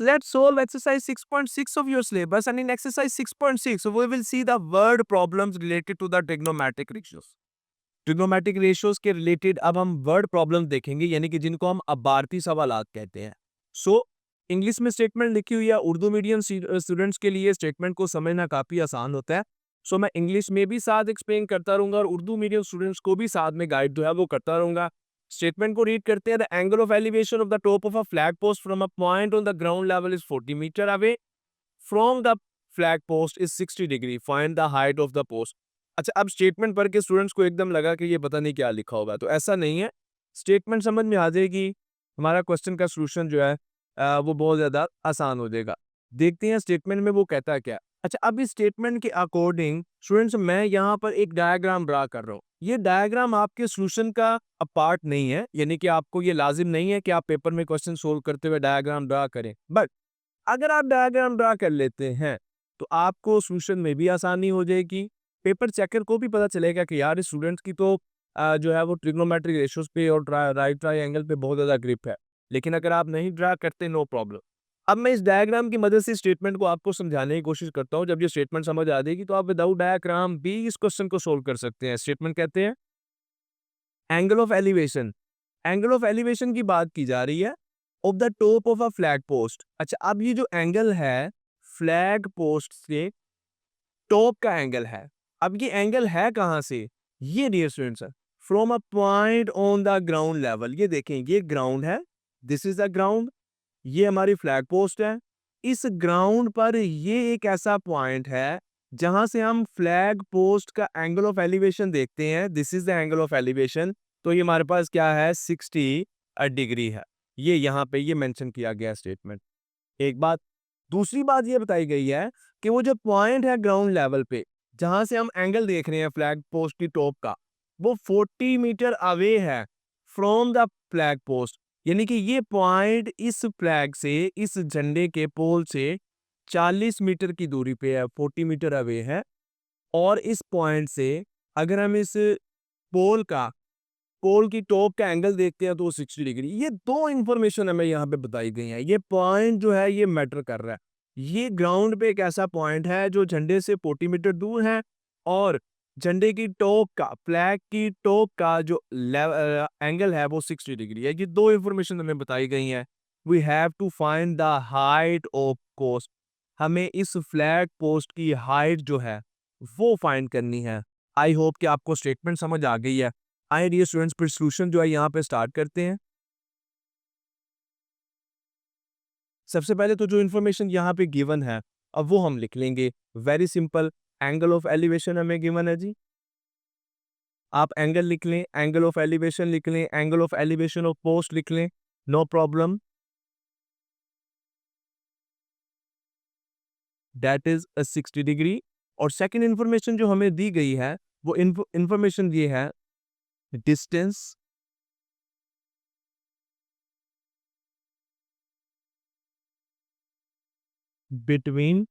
let's solve exercise 6.6 of your syllabus, and in exercise 6.6 we will see the word problems related to the trigonometric ratios. Trigonometric ratios के related अब हम word problem देखेंगे, यानी कि जिनको हम अबारती सवालात कहते हैं. सो इंग्लिश में स्टेटमेंट लिखी हुई है, उर्दू मीडियम स्टूडेंट्स के लिए स्टेटमेंट को समझना काफी आसान होता है. सो मैं इंग्लिश में भी साथ एक्सप्लेन करता रहूंगा और उर्दू मीडियम स्टूडेंट्स को भी साथ में गाइड जो है वो करता रहूंगा. स्टेटमेंट को रीड करते हैं. The angle of elevation of the top of a flag post from a point on the ground level is 40 metre away from the flag post is 60 degree. Find the height of the post. अच्छा, अब statement पढ़ के students को एकदम लगा कि ये पता नहीं क्या लिखा होगा, तो ऐसा नहीं है. स्टेटमेंट समझ में आ जाएगी, हमारा क्वेश्चन का सॉल्यूशन जो है वो बहुत ज़्यादा आसान हो जाएगा. देखते हैं स्टेटमेंट में वो कहता है क्या. अच्छा, अब इस स्टेटमेंट के अकॉर्डिंग स्टूडेंट्स मैं यहाँ पर एक डायग्राम ड्रा कर रहा हूँ. ये डायग्राम आपके सॉल्यूशन का पार्ट नहीं है, यानी कि आपको ये लाजिम नहीं है कि आप पेपर में क्वेश्चन सोल्व करते हुए डायग्राम ड्रा करें. बट अगर आप डायग्राम ड्रा कर लेते हैं तो आपको सॉल्यूशन में भी आसानी हो जाएगी. पेपर चेकर को भी पता चलेगा कि यार इस स्टूडेंट की तो जो है वो ट्रिग्नोमेट्रिक रेशियोज पे और राइट ट्रायंगल पे बहुत ज़्यादा ग्रिप है. लेकिन अगर आप नहीं ड्रा करते, नो प्रॉब्लम. अब मैं इस डायग्राम की मदद से स्टेटमेंट को आपको समझाने की कोशिश करता हूँ. जब ये स्टेटमेंट समझ आ जाएगी तो आप विदाउट डायग्राम भी इस क्वेश्चन को सोल्व कर सकते हैं. स्टेटमेंट कहते हैं angle of elevation. Angle of elevation की बात की जा रही है of the top of a flag post. अच्छा, अब ये जो एंगल है फ्लैग पोस्ट से टॉप का एंगल है. अब ये एंगल है कहां से? ये dear students from a point on the ground level. ये देखें, ये ग्राउंड है, दिस इज द ग्राउंड, ये हमारी फ्लैग पोस्ट है. इस ग्राउंड पर ये एक ऐसा पॉइंट है जहां से हम फ्लैग पोस्ट का एंगल ऑफ एलिवेशन देखते हैं. This is the angle of elevation. तो ये हमारे पास क्या है? 60 डिग्री है. ये यहाँ पे ये मेंशन किया गया स्टेटमेंट. एक बात. दूसरी बात ये बताई गई है कि वो जो पॉइंट है ग्राउंड लेवल पे जहां से हम एंगल देख रहे हैं फ्लैग पोस्ट की टॉप का, वो 40 मीटर अवे है फ्रॉम द फ्लैग पोस्ट. यानी कि ये पॉइंट इस फ्लैग से, इस झंडे के पोल से 40 मीटर की दूरी पे है, 40 मीटर अवे है. और इस पॉइंट से अगर हम इस पोल की टॉप का एंगल देखते हैं तो 60 डिग्री. ये दो इंफॉर्मेशन हमें यहाँ पे बताई गई है. ये पॉइंट जो है ये मैटर कर रहा है. ये ग्राउंड पे एक ऐसा पॉइंट है जो झंडे से 40 मीटर दूर है और झंडे की टॉप का, फ्लैग की टॉप का जो एंगल है वो 60 डिग्री है. ये दो इंफॉर्मेशन हमें बताई गई हैं. We have to find the height of post. हमें इस फ्लैग पोस्ट की हाइट जो है वो फाइंड करनी है. आई होप कि आपको स्टेटमेंट समझ आ गई है. आइए डियर स्टूडेंट्स, फिर सॉल्यूशन जो है यहाँ पे स्टार्ट करते हैं. सबसे पहले तो जो इन्फॉर्मेशन यहाँ पे गिवन है अब वो हम लिख लेंगे. Very simple. Angle of elevation हमें गिवन है जी. आप एंगल लिख लें, एंगल ऑफ एलिवेशन लिख लें, angle of elevation of post लिख लें, no problem. That is 60 degree. और सेकंड इन्फॉर्मेशन जो हमें दी गई है वो इन्फॉर्मेशन ये है distance between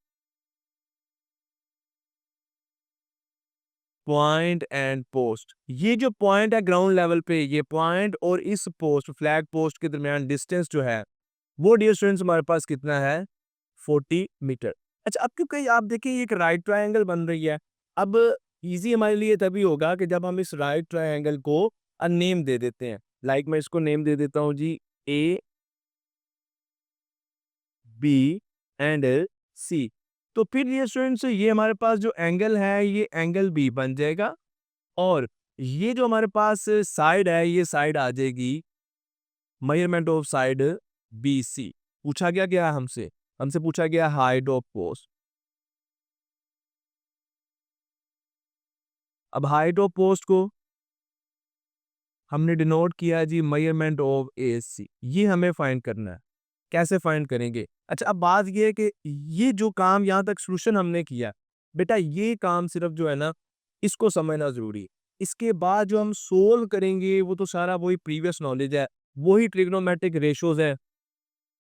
point and post. ये जो पॉइंट है ग्राउंड लेवल पे, ये पॉइंट और इस पोस्ट, फ्लैग पोस्ट के दरमियान डिस्टेंस जो है वो डियर स्टूडेंट्स हमारे पास कितना है? 40 मीटर. अच्छा, अब क्योंकि आप देखिए ये एक राइट ट्रायंगल बन रही है. अब इजी हमारे लिए तभी होगा कि जब हम इस राइट ट्रायंगल को नेम दे देते हैं. लाइक मैं इसको नेम दे देता हूँ जी, ए बी एंड सी. तो फिर ये स्टूडेंट्स ये हमारे पास जो एंगल है ये एंगल बी बन जाएगा और ये जो हमारे पास साइड है ये साइड आ जाएगी measurement of side B C. पूछा गया क्या है हमसे? हमसे पूछा गया हाइट ऑफ पोस्ट. अब हाइट ऑफ पोस्ट को हमने डिनोट किया जी मेजरमेंट ऑफ ए सी. ये हमें फाइंड करना है. कैसे फाइंड करेंगे? अच्छा, अब बात ये है कि ये जो काम यहाँ तक सॉल्यूशन हमने किया, बेटा ये काम सिर्फ जो है ना इसको समझना जरूरी है. इसके बाद जो हम सोल्व करेंगे वो तो सारा वही प्रीवियस नॉलेज है, वही ट्रिग्नोमेट्रिक रेशियोज है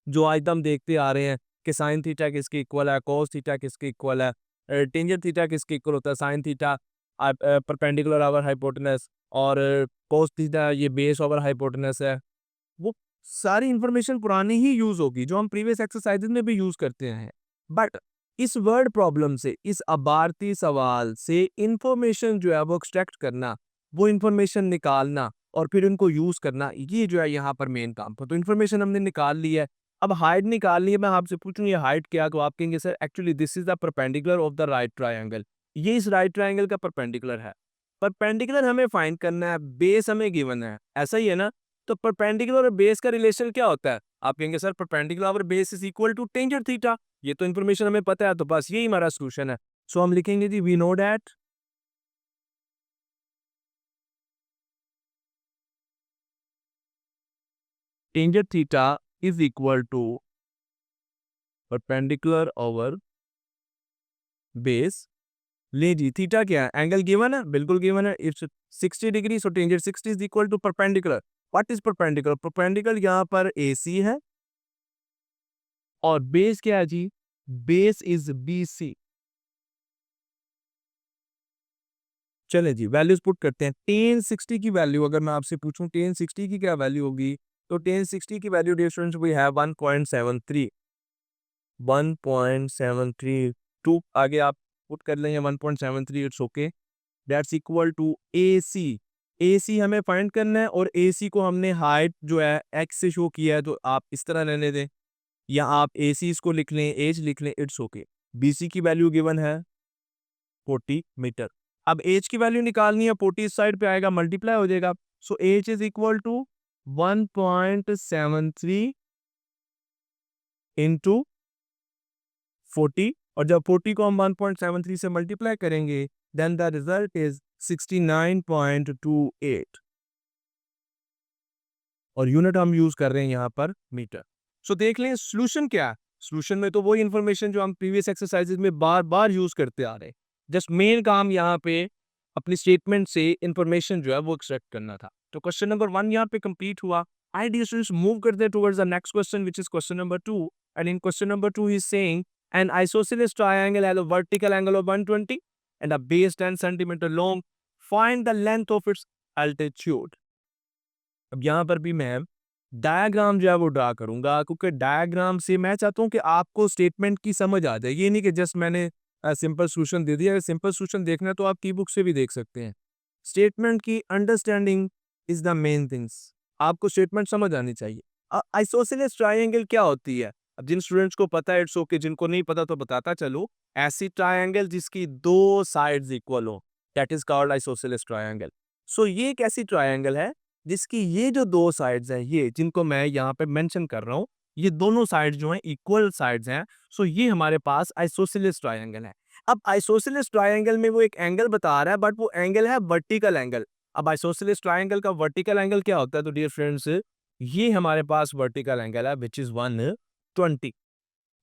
जो आज तक हम देखते आ रहे हैं कि साइन थीटा किसके इक्वल है, कोस थीटा किसके इक्वल है, टेंजेंट थीटा किसके इक्वल होता है, sine theta perpendicular over hypotenuse और कोस थीटा ये बेस ओवर हाइपोटेनस है. वो सारी इंफॉर्मेशन पुरानी ही यूज होगी जो हम प्रीवियस एक्सरसाइजेज में भी यूज करते हैं, बट इस वर्ड प्रॉब्लम से, इस अबारती सवाल से इंफॉर्मेशन जो है वो एक्सट्रैक्ट करना, वो इंफॉर्मेशन निकालना और फिर उनको यूज करना, ये जो है यहाँ पर मेन काम था। तो इंफॉर्मेशन हमने निकाल ली है, अब हाइट निकालनी है। मैं आपसे पूछूं ये हाइट क्या, तो आप कहेंगे sir actually this is the perpendicular of the right triangle, ये इस राइट ट्रायंगल का परपेंडिकुलर है। परपेंडिकुलर हमें फाइंड करना है, बेस हमें गिवन है, ऐसा ही है ना। तो परपेंडिकुलर और बेस का रिलेशन क्या होता है? आप कहेंगे सर परपेंडिकुलर और base is equal to tangent theta, ये तो इन्फॉर्मेशन हमें पता है, तो बस यही हमारा सॉल्यूशन है। सो हम लिखेंगे जी we know that tangent theta is equal to perpendicular over base. ले जी थीटा क्या है? एंगल गिवन है, बिल्कुल गिवन है, it's 60 degree, so tangent 60 is equal to perpendicular. What is perpendicular? Perpendicular यहाँ पर AC है और बेस क्या है जी? Base is BC। चले जी वैल्यूज पुट करते हैं। tan 60 की वैल्यू अगर मैं आपसे पूछूं tan 60 की क्या वैल्यू होगी, तो tan 60 की value dear students we have 1.73, 1.73 to आगे आप पुट कर लेंगे 1.73, it's okay, that's equal to AC हमें फाइंड करना है और AC को हमने हाइट जो है x से शो किया है, तो आप इस तरह रहने दें या आप AC इसको लिख लें, एज लिख लें, इट्स ओके। BC की वैल्यू गिवन है 40 मीटर। अब एज की वैल्यू निकालनी है, 40 इस साइड पे आएगा, मल्टीप्लाई हो जाएगा, so H is equal to 1.73 into 40, और जब 40 को हम 1.73 से मल्टीप्लाई करेंगे देन द रिजल्ट इज 69.28 और यूनिट हम यूज कर रहे हैं यहाँ पर मीटर। सो देख लें सोल्यूशन क्या है। सोल्यूशन में तो वही इंफॉर्मेशन जो हम प्रीवियस एक्सरसाइजेज में बार बार यूज करते आ रहे हैं, जस्ट मेन काम यहाँ पे अपनी स्टेटमेंट से इंफॉर्मेशन जो है वो एक्सट्रैक्ट करना था। तो क्वेश्चन नंबर 1 यहाँ पे कंप्लीट हुआ। आई डियर स्टूडेंट्स मूव करते हैं towards the next question which is question number 2, and in question number 2 he is saying an isosceles triangle has a vertical angle of 120 and a base 10 centimeter long, find the length of its altitude। अब यहाँ पर भी मैं diagram जो है वो draw करूंगा, क्योंकि डायग्राम से मैं चाहता हूँ कि आपको स्टेटमेंट की समझ आ जाए। ये नहीं कि जस्ट मैंने सिंपल सॉल्यूशन दे दिया। सिंपल सॉल्यूशन देखना है तो आप की बुक से भी देख सकते हैं। स्टेटमेंट की understanding is the main things, आपको स्टेटमेंट समझ आनी चाहिए। आइसोसेलेस ट्राइंगल क्या होती है? अब जिन स्टूडेंट्स को पता है इट्स ओके, जिनको नहीं पता तो बताता चलो। ऐसी ट्राइंगल जिसकी दो साइड्स इक्वल हो, that is called isosceles triangle. So ये एक ऐसी ट्राइंगल है जिसकी ये जो दो साइड्स हैं, ये जिनको मैं यहाँ पे मेंशन कर रहा हूँ, ये दोनों साइड्स जो हैं इक्वल साइड्स हैं। सो ये हमारे पास आइसोसेलेस ट्राइंगल है। अब आइसोसेलेस ट्राइंगल में वो एक एंगल बता रहा है, बट वो एंगल है वर्टिकल एंगल। अब आइसोसेलेस ट्राइंगल का वर्टिकल एंगल क्या होता है? तो डियर फ्रेंड्स ये हमारे पास वर्टिकल एंगल है which is 120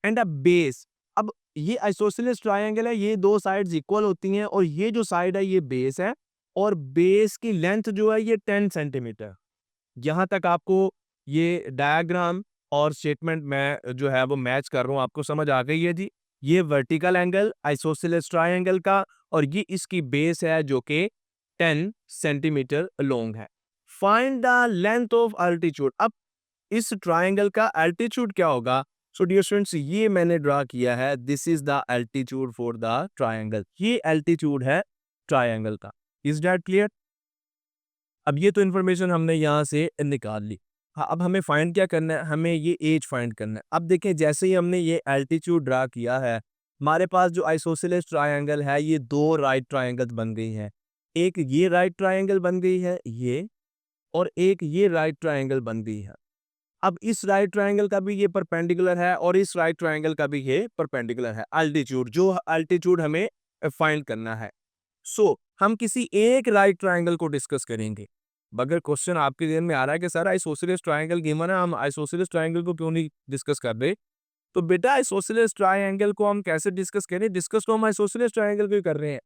and a base. अब ये आइसोसेलेस ट्राइंगल है, ये दो साइड्स इक्वल होती हैं और ये जो साइड है ये बेस है और बेस की लेंथ जो है ये 10 सेंटीमीटर। यहाँ तक आपको ये डायग्राम और स्टेटमेंट मैं जो है वो मैच कर रहा हूँ, आपको समझ आ गई है जी। ये वर्टिकल एंगल आइसोसेलेस ट्राइंगल का और ये इसकी बेस है जो कि 10 सेंटीमीटर लॉन्ग है। Find the length of altitude. अब इस ट्राइंगल का एल्टीट्यूड क्या होगा? सो डियर स्टूडेंट्स ये मैंने ड्रा किया है, this is the altitude for the triangle. ये एल्टीट्यूड है ट्राइंगल का। Is that clear? अब ये तो इन्फॉर्मेशन हमने यहाँ से निकाल ली। हाँ, अब हमें फाइंड क्या करना है? हमें ये एज फाइंड करना है। अब देखें जैसे ही हमने ये एल्टीट्यूड ड्रा किया है, हमारे पास जो आइसोसेलेस ट्राइंगल है ये दो राइट ट्राइंगल बन गई है। एक ये राइट ट्राइंगल बन गई है ये, और एक ये राइट ट्राइंगल बन गई है। अब इस राइट ट्राइंगल का भी ये परपेंडिकुलर है और इस राइट ट्राइंगल का भी ये परपेंडिकुलर है। अल्टीट्यूड, जो अल्टीट्यूड हमें फाइंड करना है। सो हम किसी एक राइट ट्राइंगल को डिस्कस करेंगे। अगर क्वेश्चन आपके ध्यान में आ रहा है कि सर आइसोसेलेस ट्राइंगल गिवन है, हम आइसोसेलेस ट्राइंगल को क्यों नहीं डिस्कस कर रहे, तो बेटा आइसोसेलेस ट्राइंगल को हम कैसे डिस्कस करें? डिस्कस तो हम आइसोसेलेस ट्राइंगल को ही कर रहे हैं,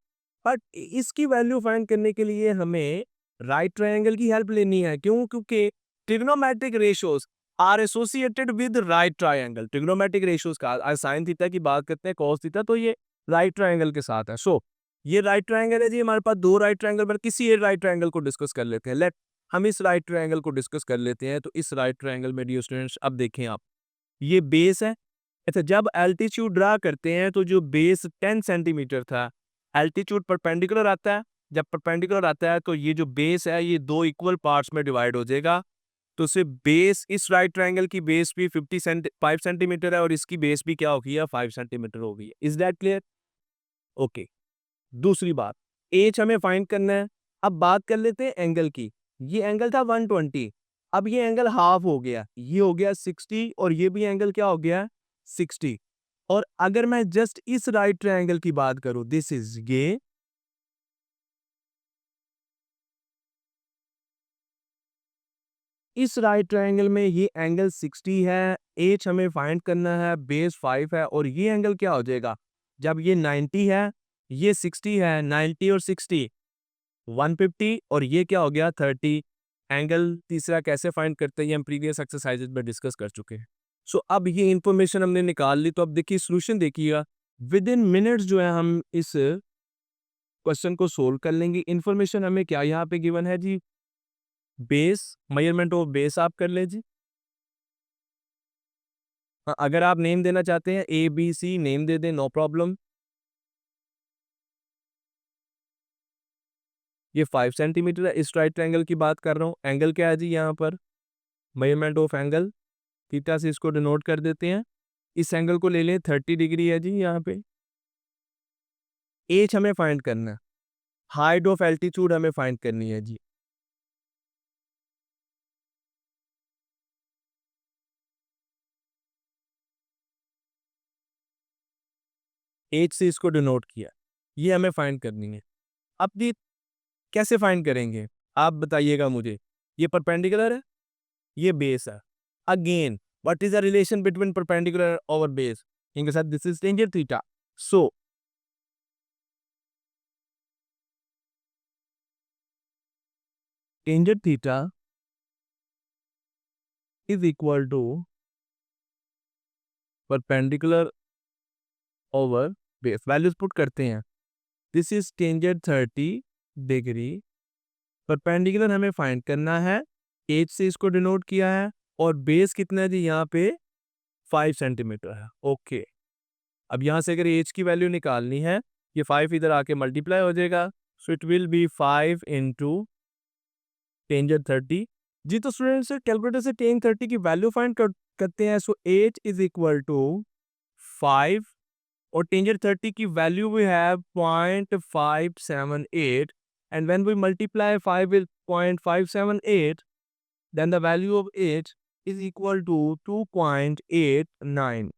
बट इसकी वैल्यू फाइंड करने के लिए हमें राइट ट्राइंगल की हेल्प लेनी है। क्यों? क्योंकि trigonometric ratios are associated with right triangle. Trigonometric ratios का साइन थीटा की बात करते हैं, कॉस थीटा, तो ये राइट ट्राइंगल के साथ है। सो ये राइट ट्राइंगल है जी, हमारे पास दो राइट ट्राइंगल, पर किसी एक राइट ट्राइंगल को डिस्कस कर लेते हैं। लेट हम इस राइट ट्रायंगल को डिस्कस कर लेते हैं। तो इस राइट ट्रायंगल में डियर स्टूडेंट्स अब देखें आप, ये बेस है। अच्छा, जब एल्टीट्यूड ड्रा करते हैं तो जो बेस 10 सेंटीमीटर था, एल्टीट्यूड परपेंडिकुलर आता है। जब परपेंडिकुलर आता है तो ये जो बेस है ये दो इक्वल पार्ट्स में डिवाइड हो जाएगा। तो सिर्फ बेस, इस राइट ट्रायंगल की बेस भी 5 सेंटीमीटर है और इसकी बेस भी क्या हो गई है, 5 सेंटीमीटर हो गई है। Is that clear? ओके। दूसरी बात, एच हमें फाइंड करना है। अब बात कर लेते हैं एंगल की। ये एंगल था 120, अब ये एंगल हाफ हो गया, ये हो गया 60 और ये भी एंगल क्या हो गया, 60। और अगर मैं जस्ट इस राइट ट्रायंगल की बात करूं, दिस इज ये, इस राइट ट्रायंगल में ये एंगल 60 है, एच हमें फाइंड करना है, बेस 5 है और ये एंगल क्या हो जाएगा, जब ये 90 है, ये 60 है, 90 और 60 150 और ये क्या हो गया 30। एंगल तीसरा कैसे फाइंड करते हैं ये हम प्रीवियस एक्सरसाइजेज में डिस्कस कर चुके हैं। सो अब ये इंफॉर्मेशन हमने निकाल ली, तो अब देखिए सोल्यूशन देखिएगा। विद इन मिनट्स जो है हम इस क्वेश्चन को सोल्व कर लेंगे। इंफॉर्मेशन हमें क्या यहाँ पे गिवन है जी, बेस, मेजरमेंट ऑफ बेस आप कर ले जी। हाँ, अगर आप नेम देना चाहते हैं ए बी सी नेम दे दें, नो प्रॉब्लम। ये 5 सेंटीमीटर है, इस राइट ट्रायंगल की बात कर रहा हूँ। एंगल क्या है जी यहाँ पर, मेजरमेंट ऑफ एंगल, थीटा से इसको डिनोट कर देते हैं। इस एंगल को ले लें, 30 डिग्री है जी यहाँ पे। एच हमें फाइंड करना है, हाइट ऑफ एल्टीट्यूड हमें फाइंड करनी है जी। एच से इसको डिनोट किया, ये हमें फाइंड करनी है। अब ये कैसे फाइंड करेंगे, आप बताइएगा मुझे। ये परपेंडिकुलर है, ये बेस है। Again, what is the relation between perpendicular और बेस, इनके साथ this is tangent theta. So tangent theta is equal to perpendicular over base. Values put करते हैं। This is tangent 30 degree, perpendicular हमें फाइंड करना है, एच से इसको डिनोट किया है और बेस कितना है जी यहाँ पे 5 सेंटीमीटर है। ओके, अब यहाँ से अगर एच की वैल्यू निकालनी है, ये 5 इधर आके मल्टीप्लाई हो जाएगा। So it will be 5 into tangent 30 जी। तो स्टूडेंट्स कैलकुलेटर से टेन 30 की वैल्यू फाइंड करते हैं। So H is equal to 5 और टेंजेंट 30 की value we have 0.578 and when we multiply 5 with 0.578 then the value of h is equal to 2.89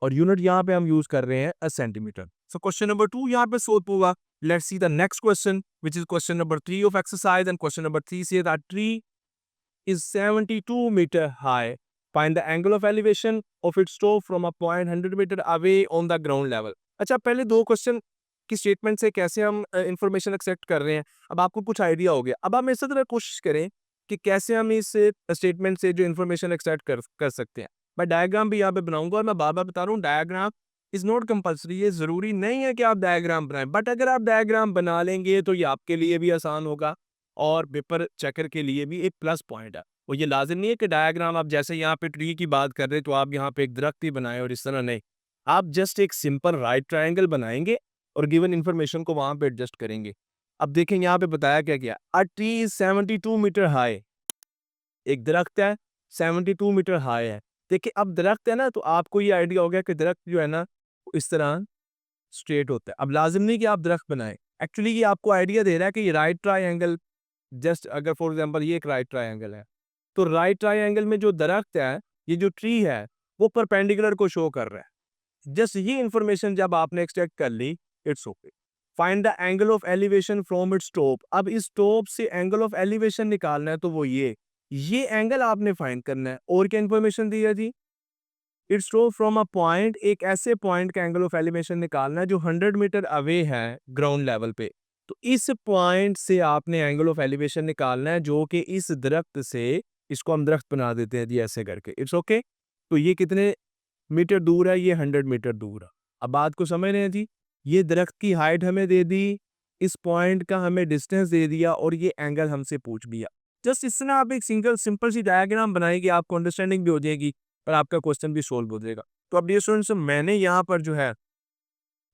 और unit यहाँ पे हम यूज कर रहे हैं सेंटीमीटर। सो क्वेश्चन नंबर 2 यहाँ पे सोल्व होगा। Let's see the next question which is question number 3 of exercise and question number 3 say that tree is 72 meter high. Find the angle of elevation of its top from a point 100 meter away on the ground level. अच्छा, पहले दो question की statement से कैसे हम information accept कर रहे हैं, अब आपको कुछ आइडिया हो गया। अब हम इस तरह कोशिश करें कि कैसे हम इस स्टेटमेंट से जो इन्फॉर्मेशन एक्सेप्ट कर सकते हैं। मैं डायग्राम भी यहाँ पे बनाऊंगा और मैं बार बार बता रहा हूँ, डायग्राम इज नॉट कंपल्सरी। ये जरूरी नहीं है कि आप डायग्राम बनाएं, बट अगर आप डायग्राम बना लेंगे तो ये आपके लिए भी आसान होगा और पेपर चेकर के लिए भी एक प्लस पॉइंट है। और ये लाजिम नहीं है कि डायग्राम आप जैसे यहाँ पे ट्री की बात कर रहे हैं तो आप यहाँ पे एक दरख्त ही बनाएं और इस तरह नहीं। आप जस्ट एक सिंपल राइट ट्रायंगल बनाएंगे और गिवन इंफॉर्मेशन को वहां पे एडजस्ट करेंगे। अब देखें यहाँ पे बताया क्या गया, a tree is 72 meter high. एक दरख्त है 72 मीटर हाई है। देखिए अब दरख्त है ना, तो आपको ये आइडिया हो गया कि दरख्त जो है ना वो इस तरह स्ट्रेट होता है। अब लाजिम नहीं कि आप दरख्त बनाएं, एक्चुअली ये आपको आइडिया दे रहा है कि ये राइट ट्रायंगल, जस्ट अगर फॉर एग्जांपल ये एक राइट ट्रायंगल है तो राइट ट्रायंगल में जो दरख्त है, ये जो ट्री है, वो परपेंडिकुलर को शो कर रहा है। जस्ट ये इंफॉर्मेशन जब आपने एक्सट्रैक्ट कर ली, it's okay. Find the angle of elevation from its top. अब इस टॉप से एंगल ऑफ एलिवेशन निकालना है तो वो ये एंगल आपने फाइंड करना है। और क्या इंफॉर्मेशन दी है जी, its top from a point, एक ऐसे पॉइंट का एंगल ऑफ एलिवेशन निकालना है जो 100 मीटर अवे है ग्राउंड लेवल पे। तो इस पॉइंट से आपने एंगल ऑफ एलिवेशन निकालना है जो कि इस दरख्त से, इसको हम दरख्त बना देते हैं जी ऐसे करके, इट्स ओके। तो ये कितने मीटर दूर है, ये 100 मीटर दूर है। अब बात को समझ रहे हैं जी। ये दरख्त की हाइट हमें दे दी इस पॉइंट का हमें डिस्टेंस दे दिया और ये एंगल हमसे पूछ लिया। जस्ट इस तरह आप एक सिंपल सी डायग्राम बनाएंगे, आपको अंडरस्टैंडिंग भी हो जाएगी और आपका क्वेश्चन भी सोल्व हो जाएगा। तो अब डियर स्टूडेंट्स, मैंने यहाँ पर जो है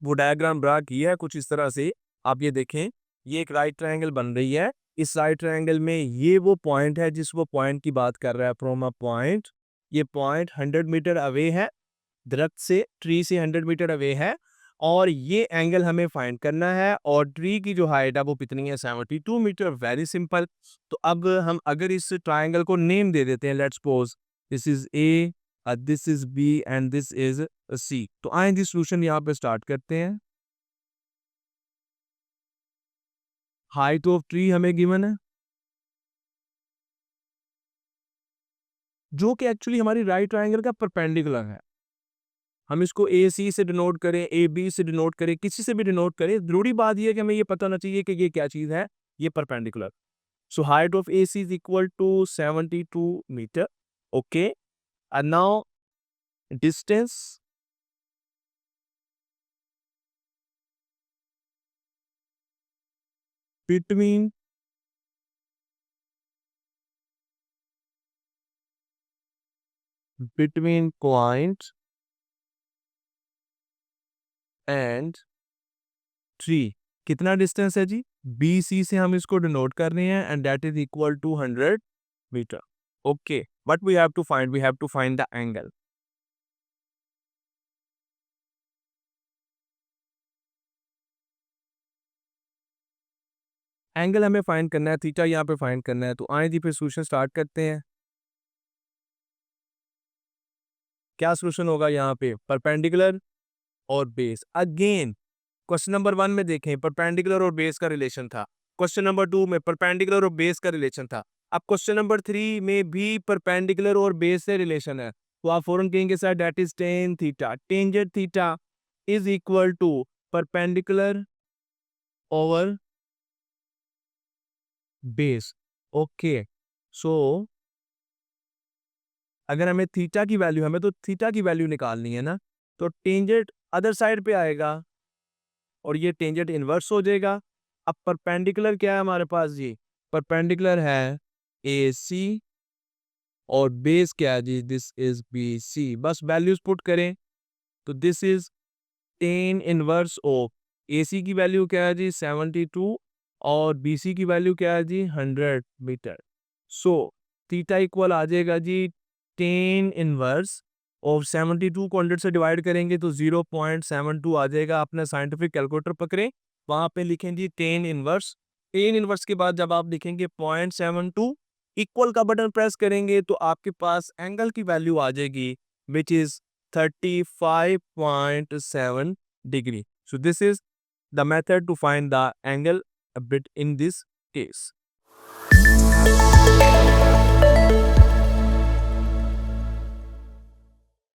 वो डायग्राम ड्रा किया है कुछ इस तरह से। आप ये देखें, ये एक राइट ट्रायंगल बन रही है। इस राइट ट्रायंगल में ये वो पॉइंट है जिस वो पॉइंट की बात कर रहा है, फ्रॉम अ पॉइंट। ये पॉइंट 100 मीटर अवे है, दरख्त से, ट्री से 100 मीटर अवे है, और ये एंगल हमें फाइंड करना है। और ट्री की जो हाइट है वो कितनी है, 72 मीटर। Very simple. तो अब हम अगर इस ट्रायंगल को नेम दे देते हैं, let's suppose this is A, this is B and this is C. तो आए जी सोल्यूशन यहाँ पे स्टार्ट करते हैं। हाइट ऑफ ट्री हमें गिवन है, जो कि एक्चुअली हमारी राइट ट्रायंगल का परपेंडिकुलर है। हम इसको ए सी से डिनोट करें, ए बी से डिनोट करें, किसी से भी डिनोट करें, जरूरी बात यह है कि हमें ये पता होना चाहिए कि ये क्या चीज है, ये perpendicular. So height of A C is equal to 72 meter. Okay, and now distance between point and tree, कितना डिस्टेंस है जी, बी सी से हम इसको डिनोट कर रहे हैं, and that is equal to 100 meter. Okay, but we have to find the angle. Angle हमें फाइंड करना है, थीटा यहाँ पे फाइंड करना है। तो आए जी फिर सोल्यूशन स्टार्ट करते हैं। क्या सोल्यूशन होगा यहाँ पे, परपेंडिकुलर और बेस। अगेन क्वेश्चन नंबर 1 में देखें परपेंडिकुलर और बेस का रिलेशन था, क्वेश्चन नंबर 2 में परपेंडिकुलर और बेस का रिलेशन था, अब क्वेश्चन नंबर 3 में भी परपेंडिकुलर और बेस से रिलेशन है। तो आप फौरन कहेंगे sir that is tan theta, tangent theta is equal to perpendicular over base. Okay, so अगर हमें थीटा की वैल्यू, हमें तो थीटा की वैल्यू निकालनी है ना, तो टेंजेंट अदर साइड पे आएगा और ये टेंजेंट इनवर्स हो जाएगा। अब परपेंडिकुलर क्या है हमारे पास जी, परपेंडिकुलर है ए सी, और बेस क्या है जी, दिस इज बी सी। बस वैल्यूज पुट करें तो this is tan inverse of A C की वैल्यू क्या है जी, 72, और बी सी की वैल्यू क्या है जी, 100 मीटर। सो थीटा इक्वल आ जाएगा जी टेन इनवर्स ऑफ 72 को 100 से डिवाइड करेंगे तो 0.72 आ जाएगा। अपना साइंटिफिक कैलकुलेटर पकड़ें, वहां पे लिखें जी टेन इनवर्स। टेन इनवर्स के बाद जब आप लिखेंगे 0.72, इक्वल का बटन प्रेस करेंगे तो आपके पास एंगल की वैल्यू आ जाएगी which is 35.7 degree. So this is the method to find the angle a bit in this case.